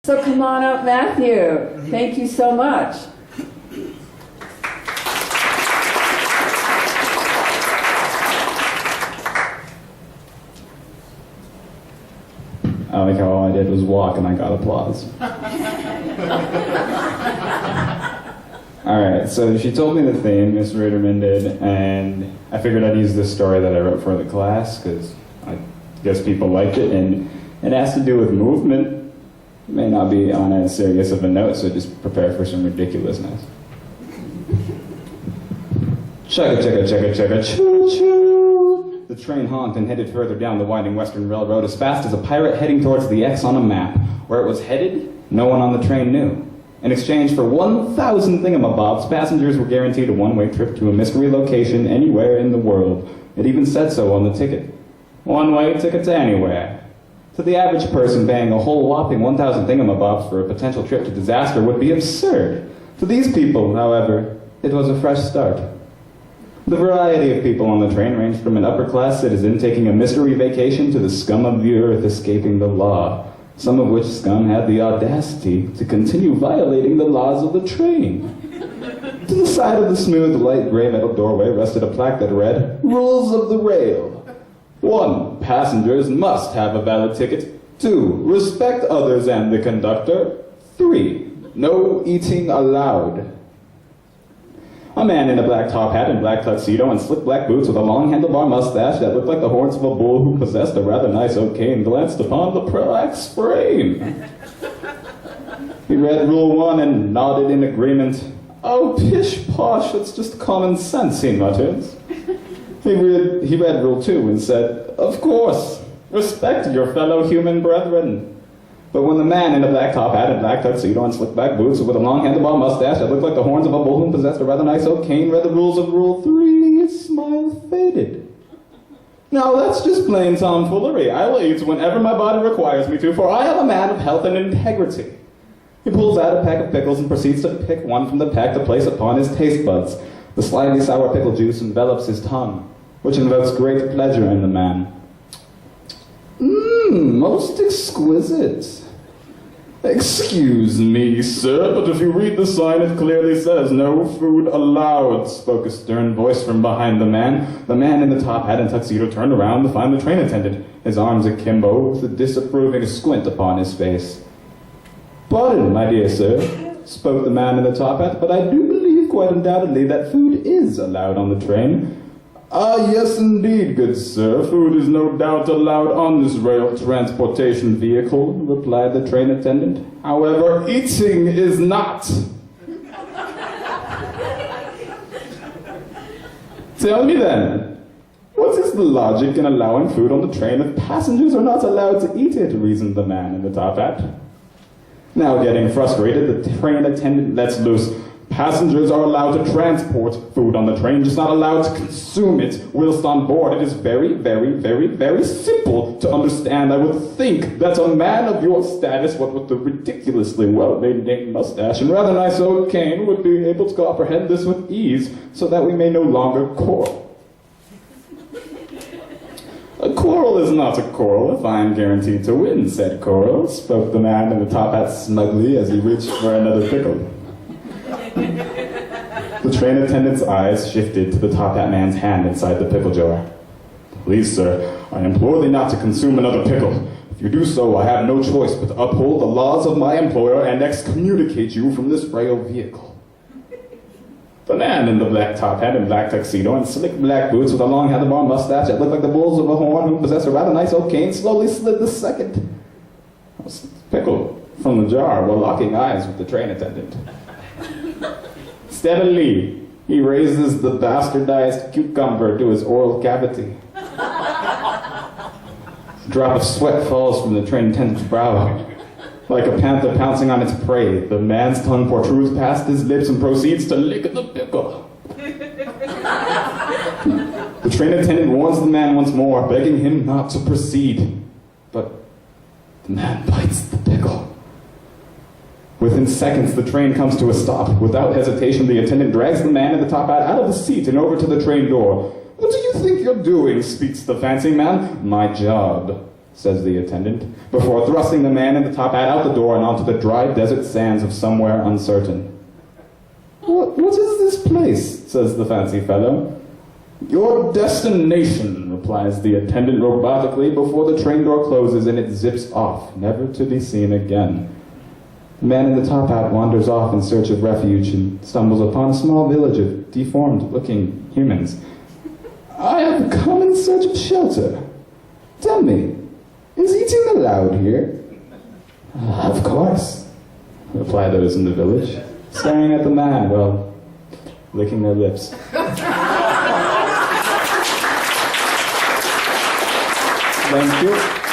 So come on up, Matthew. Thank you so much. I like how all I did was walk and I got applause. Alright, so she told me the theme, Miss Ruderman did, and I figured I'd use this story that I wrote for the class, because I guess people liked it, and it has to do with movement. It may not be on as serious of a note, so just prepare for some ridiculousness. Chugga, chugga, chugga, chugga, choo, choo. The train honked and headed further down the winding Western Railroad as fast as a pirate heading towards the X on a map. Where it was headed, no one on the train knew. In exchange for 1,000 thingamabobs, passengers were guaranteed a one-way trip to a mystery location anywhere in the world. It even said so on the ticket. One-way ticket to anywhere. To the average person, paying a whole whopping 1,000 thingamabobs for a potential trip to disaster would be absurd. To these people, however, it was a fresh start. The variety of people on the train ranged from an upper-class citizen taking a mystery vacation to the scum of the earth escaping the law, some of which scum had the audacity to continue violating the laws of the train. To the side of the smooth, light gray metal doorway rested a plaque that read, "Rules of the Rail. 1. Passengers must have a valid ticket. 2. Respect others and the conductor. 3. No eating allowed." A man in a black top hat and black tuxedo and slick black boots with a long handlebar mustache that looked like the horns of a bull who possessed a rather nice oak cane glanced upon the plaque's frame. He read Rule 1 and nodded in agreement. "Oh, pish-posh, it's just common sense," he muttered. He read Rule 2 and said, "Of course, respect your fellow human brethren." But when the man in a black top hat and black tuxedo and slick back boots with a long handlebar mustache that looked like the horns of a bull who possessed a rather nice oak cane read the rules of Rule 3, his smile faded. "Now that's just plain tomfoolery. I will eat whenever my body requires me to, for I am a man of health and integrity." He pulls out a pack of pickles and proceeds to pick one from the pack to place upon his taste buds. The slightly sour pickle juice envelops his tongue, which invokes great pleasure in the man. Most exquisite. "Excuse me, sir, but if you read the sign, it clearly says, 'No food allowed,'" spoke a stern voice from behind the man. The man in the top hat and tuxedo turned around to find the train attendant, his arms akimbo, with a disapproving squint upon his face. "Pardon, my dear sir," spoke the man in the top hat, "but I do believe quite undoubtedly that food is allowed on the train." "Ah, yes, indeed, good sir. Food is no doubt allowed on this rail transportation vehicle," replied the train attendant. "However, eating is not." "Tell me then, what is the logic in allowing food on the train if passengers are not allowed to eat it?" reasoned the man in the top hat. Now getting frustrated, the train attendant lets loose. "Passengers are allowed to transport food on the train, just not allowed to consume it whilst on board. It is very, very, very, very simple to understand. I would think that a man of your status, what with the ridiculously well-maintained mustache and rather nice oak cane, would be able to comprehend this with ease, so that we may no longer quarrel." "A quarrel is not a quarrel if I am guaranteed to win," said Coral, spoke the man in the top hat smugly as he reached for another pickle. The train attendant's eyes shifted to the top hat man's hand inside the pickle jar. "Please, sir, I implore thee not to consume another pickle. If you do so, I have no choice but to uphold the laws of my employer and excommunicate you from this rail vehicle." The man in the black top hat and black tuxedo and slick black boots with a long handlebar mustache that looked like the bulls of a horn who possessed a rather nice oak cane slowly slid the second pickle from the jar while locking eyes with the train attendant. Steadily, he raises the bastardized cucumber to his oral cavity. A drop of sweat falls from the train attendant's brow. Like a panther pouncing on its prey, the man's tongue protrudes past his lips and proceeds to lick the pickle. The train attendant warns the man once more, begging him not to proceed. But the man bites the pickle. Within seconds, the train comes to a stop. Without hesitation, the attendant drags the man in the top hat out of the seat and over to the train door. "What do you think you're doing?" speaks the fancy man. "My job," says the attendant, before thrusting the man in the top hat out the door and onto the dry desert sands of somewhere uncertain. What is this place? Says the fancy fellow. Your destination, replies the attendant robotically before the train door closes and it zips off, never to be seen again. The man in the top hat wanders off in search of refuge and stumbles upon a small village of deformed-looking humans. I have come in search of shelter. Tell me, is eating allowed here? Of course, reply those in the village, staring at the man while licking their lips. Thank you.